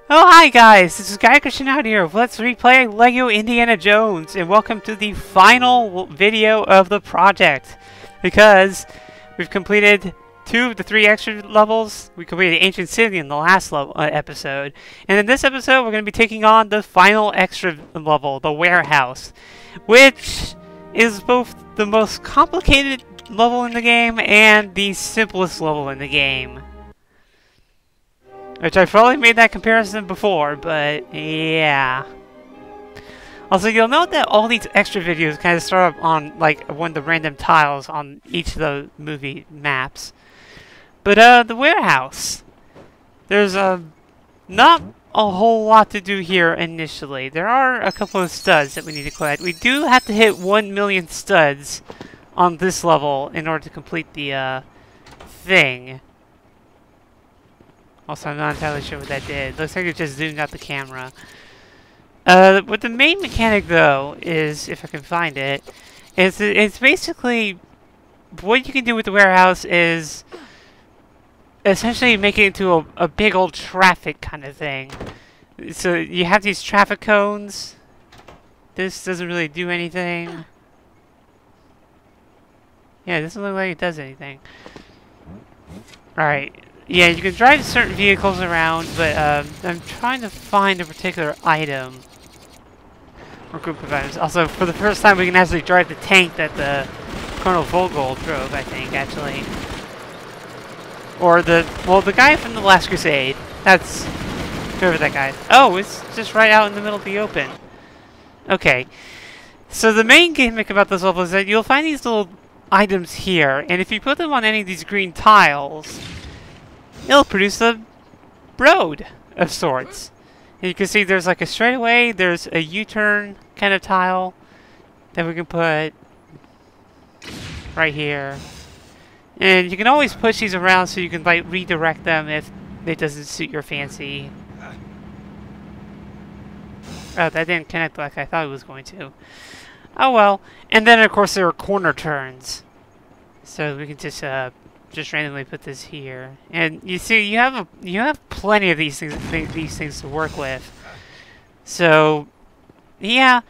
Oh, hi guys, this is Guy Christian out here. Let's replay LEGO Indiana Jones, and welcome to the final video of the project. Because we've completed 2 of the 3 extra levels. We completed Ancient City in the last episode. And in this episode, we're going to be taking on the final extra level, the warehouse. Which is both the most complicated level in the game and the simplest level in the game. Which I've probably made that comparison before, but yeah. Also, you'll note that all these extra videos kind of start up on like one of the random tiles on each of the movie maps. But the warehouse. There's not a whole lot to do here initially. There are a couple of studs that we need to collect. We do have to hit 1 million studs on this level in order to complete the thing. Also, I'm not entirely sure what that did. Looks like it just zoomed out the camera. What the main mechanic, though, is, if I can find it, is it's basically what you can do with the warehouse is essentially make it into a big old traffic kind of thing. So you have these traffic cones. This doesn't really do anything. Yeah, it doesn't look like it does anything. Alright. Yeah, you can drive certain vehicles around, but I'm trying to find a particular item. Or group of items. Also, for the first time, we can actually drive the tank that the Colonel Vogel drove, I think, actually. Or the guy from the Last Crusade. That's whoever that guy is. Oh, it's just right out in the middle of the open. Okay. So the main gimmick about this level is that you'll find these little items here, and if you put them on any of these green tiles, it'll produce a road of sorts. And you can see there's like a straightaway, there's a U-turn kind of tile that we can put right here. And you can always push these around so you can like redirect them if it doesn't suit your fancy. Oh, that didn't connect like I thought it was going to. Oh well. And then of course there are corner turns. So we can just randomly put this here, and you see you have plenty of these things to work with. So yeah,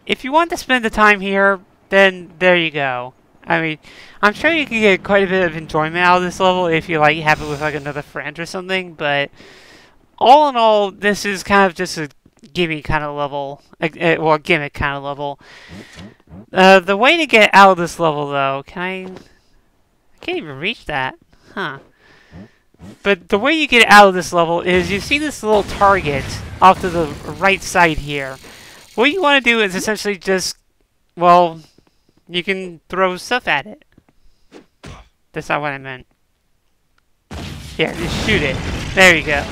if you want to spend the time here, then there you go. I mean, I'm sure you can get quite a bit of enjoyment out of this level if you like have it with like another friend or something. But all in all, this is kind of just a gimme kind of level, well, gimmick kind of level. The way to get out of this level, though, I can't even reach that. Huh. But the way you get out of this level is you see this little target off to the right side here. What you want to do is essentially just, well, you can throw stuff at it. That's not what I meant. Yeah, just shoot it. There you go.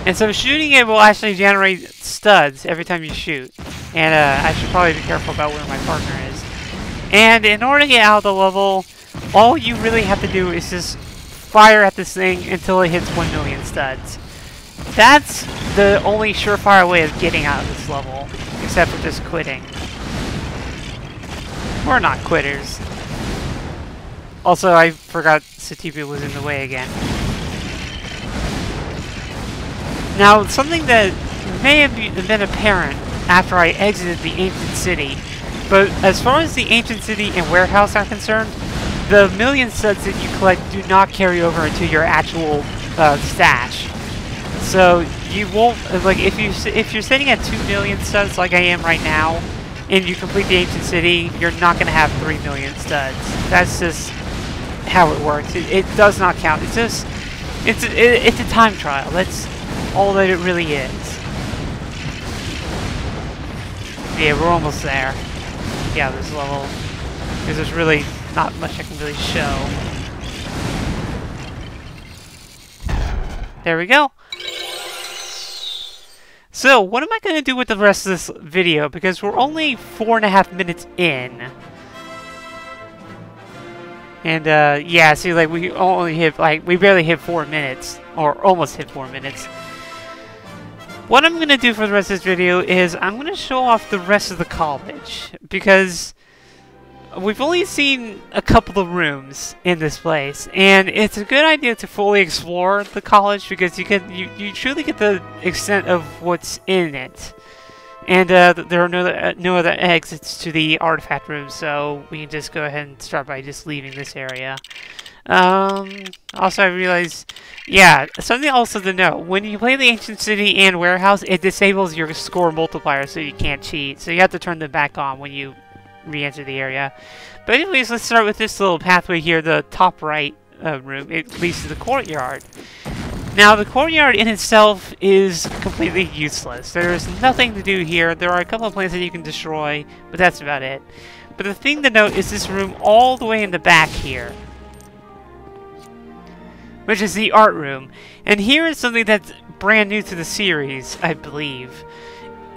And so shooting it will actually generate studs every time you shoot. And I should probably be careful about where my partner is. And in order to get out of the level, all you really have to do is just fire at this thing until it hits 1 million studs. That's the only surefire way of getting out of this level, except for just quitting. We're not quitters. Also, I forgot Satipa was in the way again. Now, something that may have been apparent after I exited the Ancient City, but as far as the Ancient City and warehouse are concerned, the million studs that you collect do not carry over into your actual stash. So you won't, like, if you're sitting at 2 million studs like I am right now, and you complete the Ancient City, you're not going to have 3 million studs. That's just how it works. It does not count. It's just, it's a time trial. That's all that it really is. Yeah, we're almost there. Yeah, this level, because there's really not much I can really show. There we go. So, what am I going to do with the rest of this video? Because we're only 4.5 minutes in. And, yeah, see, like, we only hit, like, we barely hit 4 minutes. Or almost hit 4 minutes. What I'm going to do for the rest of this video is I'm going to show off the rest of the college. Because we've only seen a couple of rooms in this place, and it's a good idea to fully explore the college because you truly get the extent of what's in it. And there are no other exits to the artifact room, so we can just go ahead and start by just leaving this area. Also I realized, yeah, something also to note, when you play the Ancient City and Warehouse, it disables your score multiplier so you can't cheat, so you have to turn them back on when you re-enter the area. But anyways, let's start with this little pathway here, the top right room. It leads to the courtyard. Now, the courtyard in itself is completely useless. There's nothing to do here. There are a couple of plants that you can destroy, but that's about it. But the thing to note is this room all the way in the back here, which is the art room. And here is something that's brand new to the series, I believe.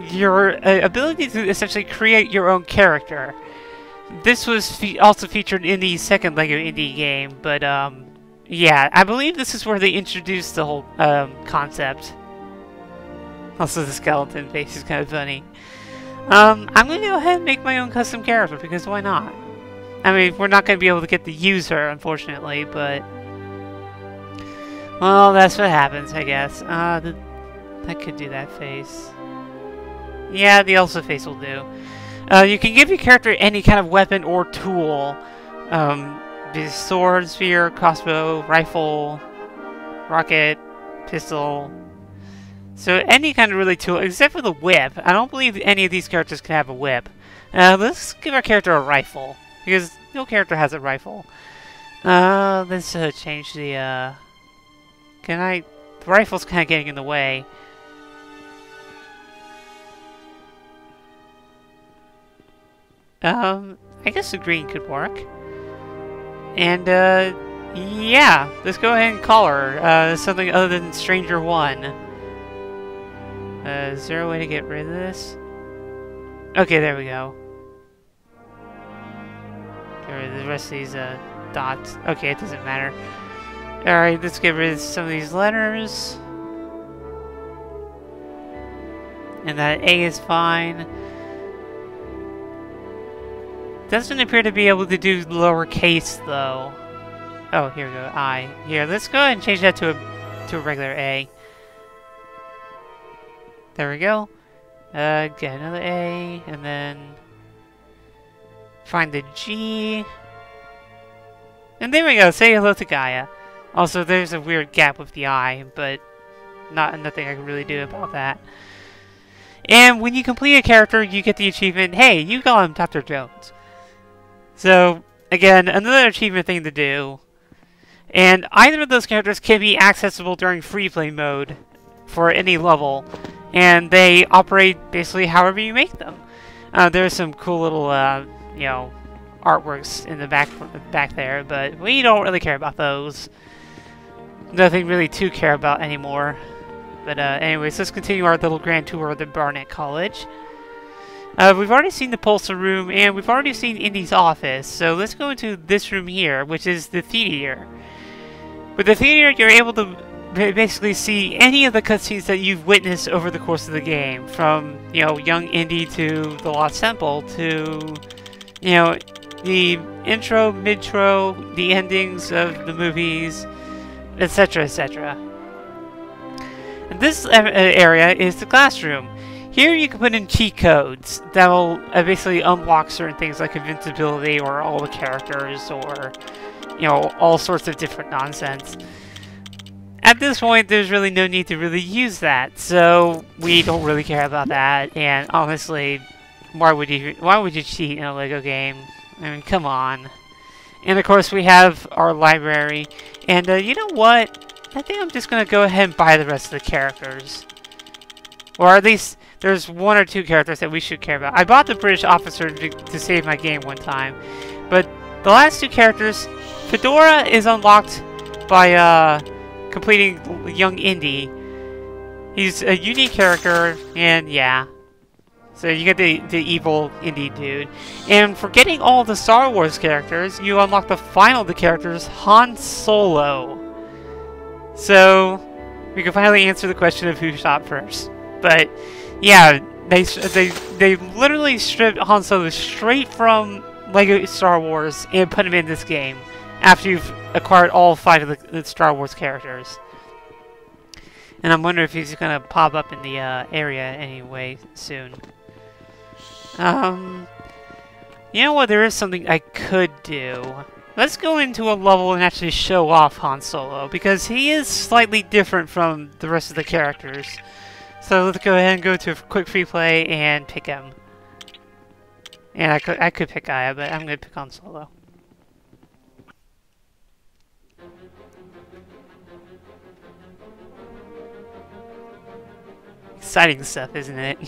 Your ability to essentially create your own character. This was also featured in the second LEGO Indie game, but yeah, I believe this is where they introduced the whole concept. Also, the skeleton face is kind of funny. I'm going to go ahead and make my own custom character, because why not? I mean, we're not going to be able to get the user, unfortunately, but... well, that's what happens, I guess. I could do that face. Yeah, the Elsa face will do. You can give your character any kind of weapon or tool. Sword, spear, crossbow, rifle, rocket, pistol. So any kind of really tool, except for the whip. I don't believe any of these characters can have a whip. Let's give our character a rifle, because no character has a rifle. Let's change the, the rifle's kind of getting in the way. I guess the green could work. And, yeah, let's go ahead and call her, something other than Stranger 1. Is there a way to get rid of this? Okay, there we go. Get rid of the rest of these, dots. Okay, it doesn't matter. Alright, let's get rid of some of these letters. And that A is fine. Doesn't appear to be able to do lowercase though. Oh, here we go. I. Here, let's go ahead and change that to a regular A. There we go. Get another A, and then find the G. And there we go. Say hello to Gaia. Also, there's a weird gap with the I, but nothing I can really do about that. And when you complete a character, you get the achievement, hey, you call him Dr. Jones. So, again, another achievement thing to do. And either of those characters can be accessible during free play mode for any level. And they operate basically however you make them. There's some cool little, you know, artworks in the back there, but we don't really care about those. Nothing really to care about anymore. But anyways, let's continue our little grand tour of the Barnett College. We've already seen the Pulsar room, and we've already seen Indy's office, so let's go into this room here, which is the theater. With the theater, you're able to basically see any of the cutscenes that you've witnessed over the course of the game, from, you know, young Indy to the Lost Temple to, you know, the intro, mid-tro, the endings of the movies, etc., etc. And this area is the classroom. Here you can put in cheat codes that will basically unlock certain things like invincibility or all the characters or, you know, all sorts of different nonsense. At this point, there's really no need to really use that, so we don't really care about that. And honestly, why would you cheat in a LEGO game? I mean, come on. And of course, we have our library. And you know what? I think I'm just gonna go ahead and buy the rest of the characters, or at least there's one or two characters that we should care about. I bought the British officer to save my game one time, but the last two characters, Fedora is unlocked by completing young Indy. He's a unique character, and yeah. So you get the evil Indy dude. And for getting all the Star Wars characters, you unlock the final of the characters, Han Solo. So we can finally answer the question of who shot first. But yeah, they literally stripped Han Solo straight from Lego Star Wars and put them in this game after you've acquired all 5 of the Star Wars characters. And I'm wondering if he's gonna pop up in the area anyway soon. You know what? There is something I could do. Let's go into a level and actually show off Han Solo, because he is slightly different from the rest of the characters. So let's go ahead and go to a quick free play and pick him. And I could pick Aya, but I'm gonna pick Han Solo. Exciting stuff, isn't it?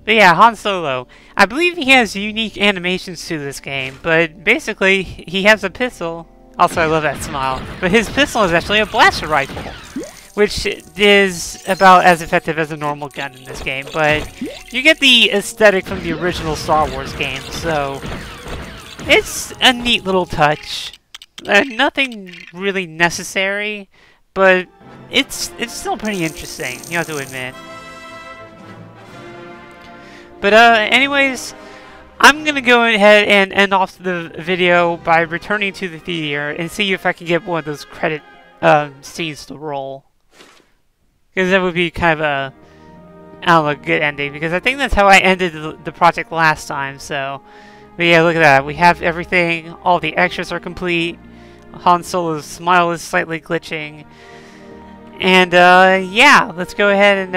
But yeah, Han Solo. I believe he has unique animations to this game, but basically, he has a pistol. Also, I love that smile. But his pistol is actually a blaster rifle, which is about as effective as a normal gun in this game. But you get the aesthetic from the original Star Wars game, so it's a neat little touch. Nothing really necessary, but it's still pretty interesting, you have to admit. But anyways, I'm gonna go ahead and end off the video by returning to the theater and see if I can get one of those credit scenes to roll. Because that would be kind of a, I don't know, good ending. Because I think that's how I ended the project last time. So, but yeah, look at that. We have everything. All the extras are complete. Han Solo's smile is slightly glitching. And yeah, let's go ahead and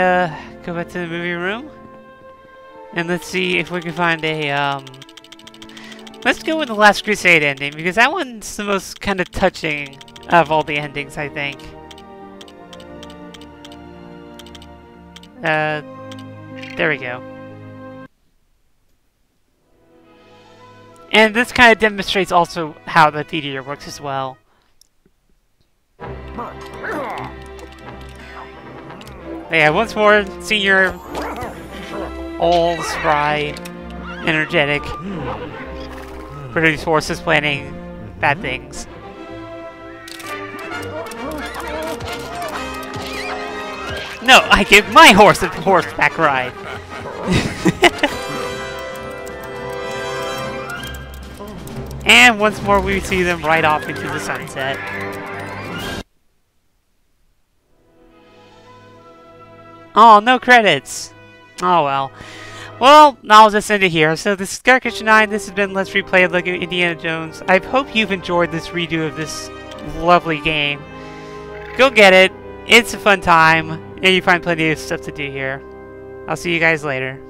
go back to the movie room. And let's see if we can find a, let's go with the Last Crusade ending, because that one's the most kind of touching of all the endings, I think. There we go. And this kind of demonstrates also how the theater works as well. Yeah, once more, senior... old, spry, energetic, produce forces planning bad things. No, I give my horse a horseback ride. And once more we see them ride off into the sunset. Oh, no credits. Oh well. Well, I'll just end it here. So this is Garkitch9, this has been Let's Replay LEGO Indiana Jones. I hope you've enjoyed this redo of this lovely game. Go get it. It's a fun time. And you find plenty of stuff to do here. I'll see you guys later.